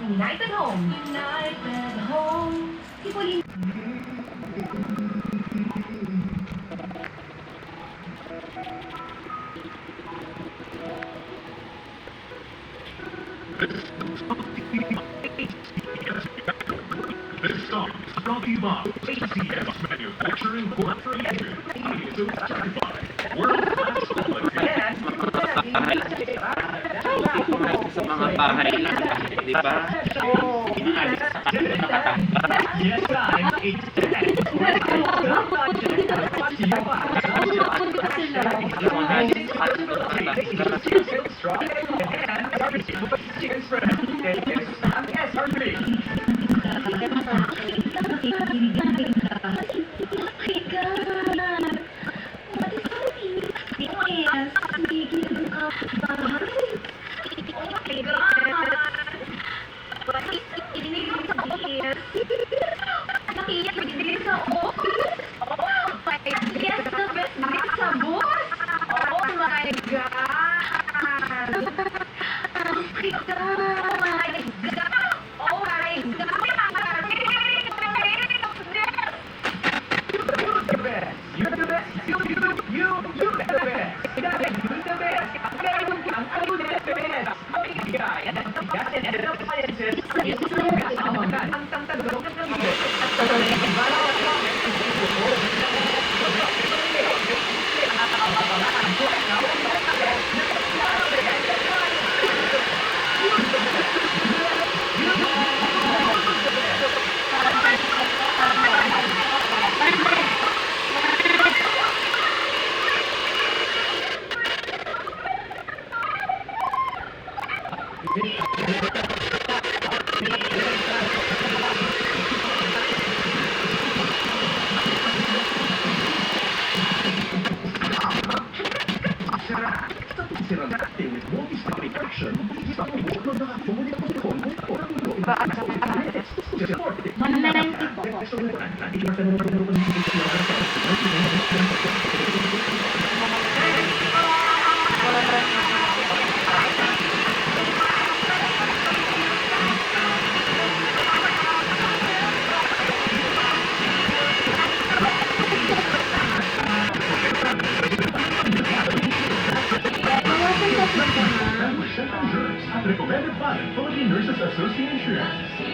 United Home. United Home. Si Pauline. This song is brought to you by ACS Manufacturing Corporation. World-class quality. Sa mga bahay lang, di ba? Inaalis sa Yes, time is 'Yan. Recommended by Philippine Nurses Association.